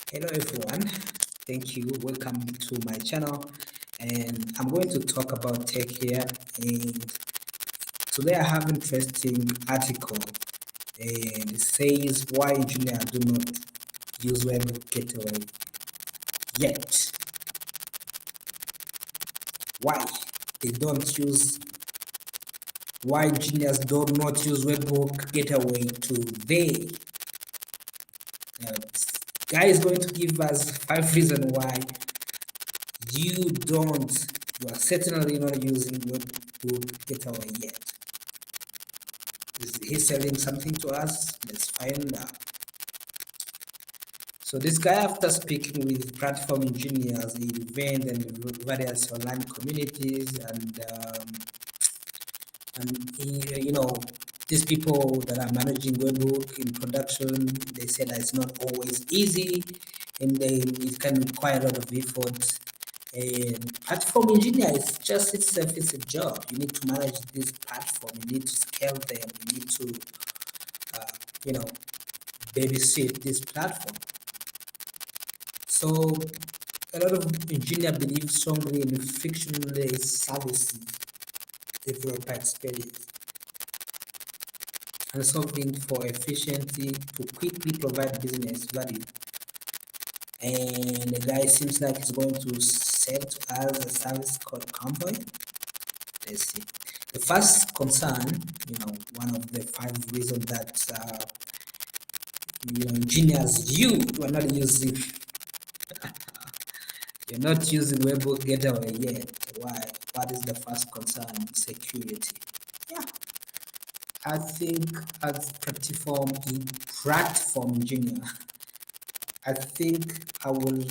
Hello everyone, thank you. Welcome to my channel, and I'm going to talk about tech here. And today I have an interesting article, and it says why engineers do not use Webhook Gateway yet. Why they don't use? Why engineers do not use Webhook Gateway today? Guy is going to give us 5 reasons why you are certainly not using Webhook Gateway yet. Is he selling something to us? Let's find out. So this guy, after speaking with platform engineers in event and various online communities, these people that are managing Webhook in production, they say that it's not always easy, and it can require a lot of effort. And platform engineer is just itself is a job. You need to manage this platform. You need to scale them. You need to, babysit this platform. So a lot of engineers believe strongly in frictionless services developer experience and solving for efficiency to quickly provide business value. And the guy seems like he's going to sell to us a service called Convoy. Let's see. The first concern, one of the 5 reasons that engineers you are not using you're not using Webhook Gateway yet. Why? What is the first concern? Security. Yeah. I think as platform engineer, I think I will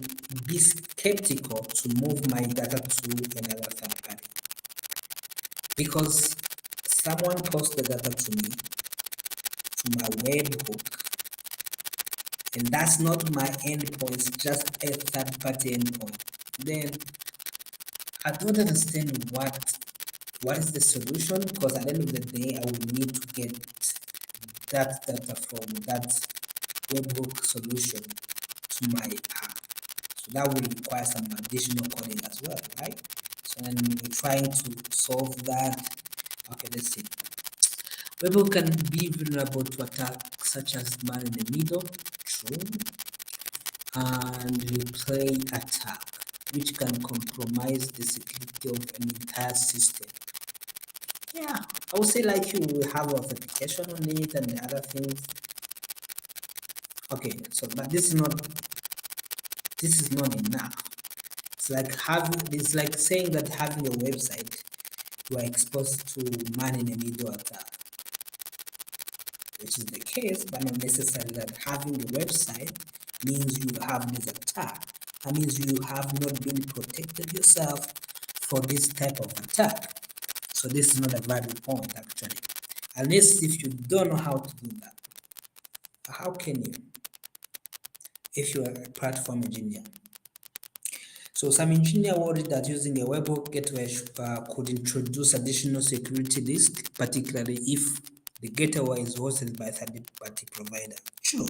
be skeptical to move my data to another third party, because someone posts the data to me, to my webhook, and that's not my endpoint, it's just a third party endpoint. Then I don't understand what is the solution, because at the end of the day I will need to get that data from that webhook solution to my app. So that will require some additional coding as well, right? So then we're trying to solve that. Okay, let's see. Webhook can be vulnerable to attacks such as man in the middle, true, and replay attack, which can compromise the security of an entire system. Yeah, I would say like you will have authentication on it and the other things. Okay, so but this is not enough. It's like saying that having a website, you are exposed to man in the middle attack, which is the case, but not necessarily that having the website means you have this attack. That means you have not been protected yourself for this type of attack. So this is not a valid point actually, unless if you don't know how to do that. How can you, if you are a platform engineer? So some engineer worried that using a Webhook gateway could introduce additional security risks, particularly if the gateway is hosted by a third-party provider. True.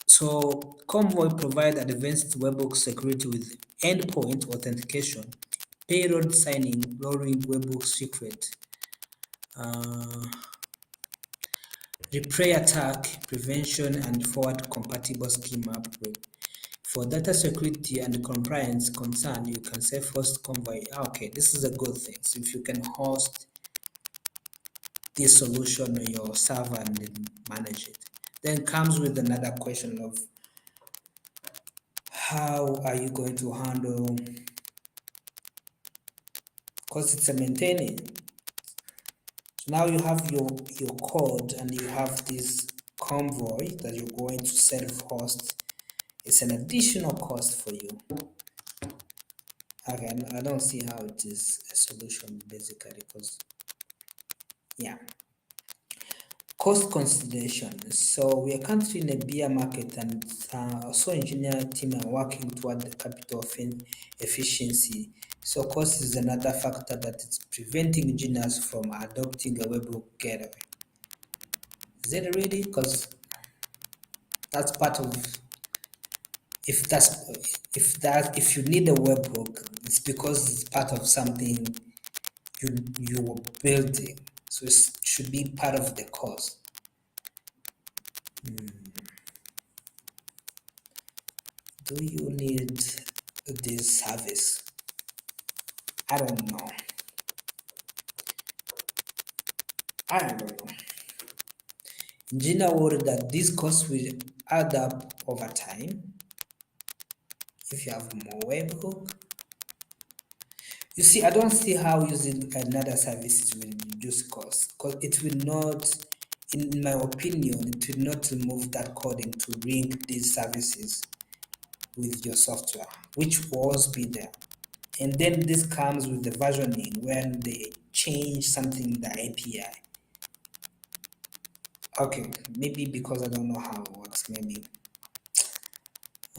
So Convoy provides advanced Webhook security with endpoint authentication, payload signing, lowering Webhook secret, replay attack prevention, and forward compatible schema upgrade. For data security and compliance concern, you can self-host Convoy. Okay, this is a good thing. So if you can host this solution on your server and then manage it. Then comes with another question of how are you going to handle, because it's a maintaining. So now you have your code and you have this Convoy that you're going to self-host. It's an additional cost for you. Okay, I don't see how it is a solution basically, because yeah. Cost consideration. So we are currently in a bear market, and so engineering team are working toward the capital efficiency. So cost is another factor that is preventing engineers from adopting a Webhook gateway. Is it really? Because that's part of if you need a webhook, it's because it's part of something you were building, so it should be part of the course. Do you need this service? I don't know. I don't know. Engineer worried that this cost will add up over time if you have more webhook. You see, I don't see how using another services will reduce costs, because it will not, in my opinion, it will not remove that coding to link these services with your software, which will always be there. And then this comes with the versioning when they change something in the API. Okay, maybe because I don't know how it works, maybe.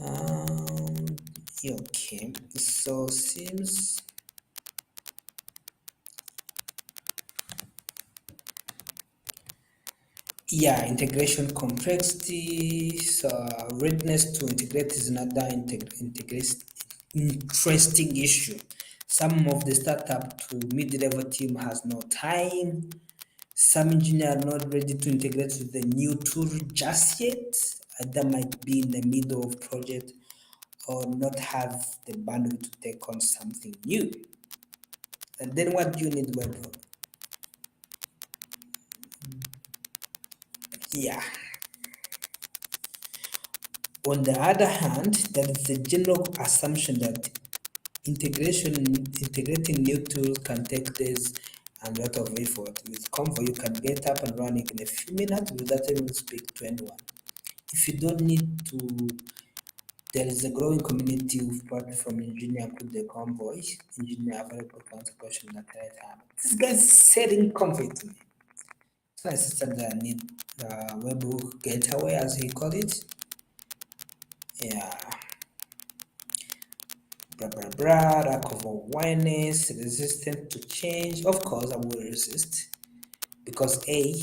Um, okay, so seems. Yeah, integration complexity, so readiness to integrate is another interesting issue. Some of the startup to mid-level team has no time. Some engineers are not ready to integrate with the new tool just yet. They might be in the middle of project or not have the bandwidth to take on something new. And then what do you need webhook? Yeah. On the other hand, there is a general assumption that integrating new tools can take days and a lot of effort. With Convo, you can get up and running in a few minutes without even speak to anyone. If you don't need to, there is a growing community of platform engineer to the Convoy, engineer available to answer questions at any time. This guy's setting Convoy to me. So I said that I need webhook gateway, as he called it. Yeah. Blah blah blah, lack of awareness, resistant to change. Of course, I will resist because A,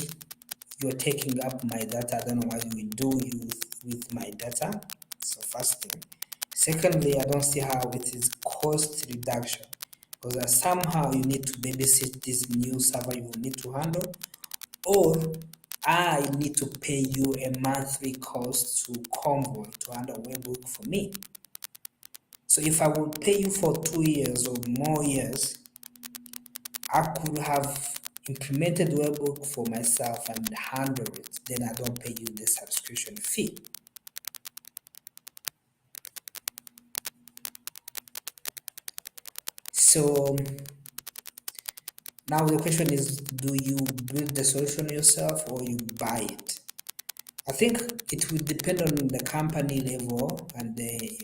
you're taking up my data. I don't know what you will do with my data. So first thing. Secondly, I don't see how it is cost reduction because somehow you need to babysit this new server you will need to handle, or I need to pay you a monthly cost to Convoy to handle webhook for me. So if I would pay you for 2 years or more years, I could have implemented webhook for myself and handle it. Then I don't pay you the subscription fee. So now the question is, do you build the solution yourself or you buy it? I think it will depend on the company level and the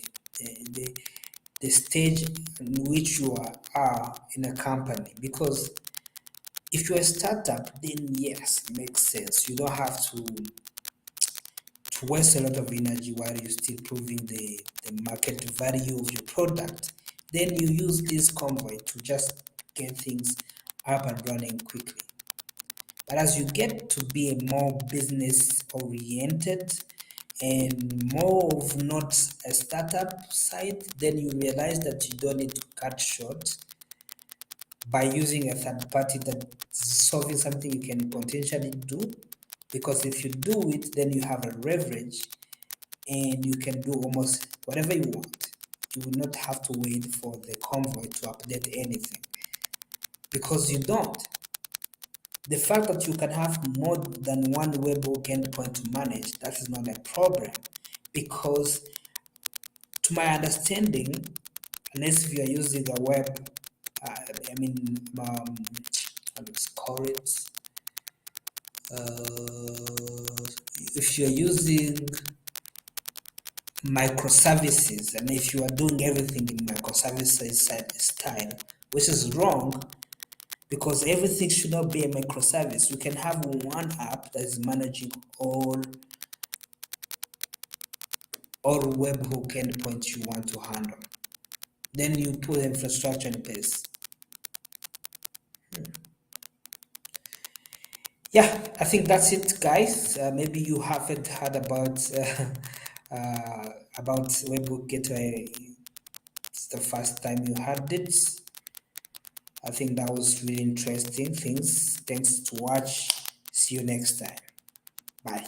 stage in which you are in a company, because if you're a startup, then yes, it makes sense. You don't have to waste a lot of energy while you're still proving the market value of your product. Then you use this convoy to just get things up and running quickly. But as you get to be a more business oriented and more of not a startup side, then you realize that you don't need to cut short by using a third party that's solving something you can potentially do. Because if you do it, then you have a leverage and you can do almost whatever you want. You will not have to wait for the convoy to update anything, because you don't. The fact that you can have more than one webhook endpoint to manage, that is not a problem, because to my understanding, unless you are using a web, I mean, how do you call it? If you're using microservices, and if you are doing everything in microservices style, which is wrong, because everything should not be a microservice. You can have one app that is managing all webhook endpoints you want to handle. Then you put infrastructure in place. Yeah, I think that's it, guys. Maybe you haven't heard about about Webhook Gateway. It's the first time you heard it. I think that was really interesting things. Thanks to watch. See you next time. Bye.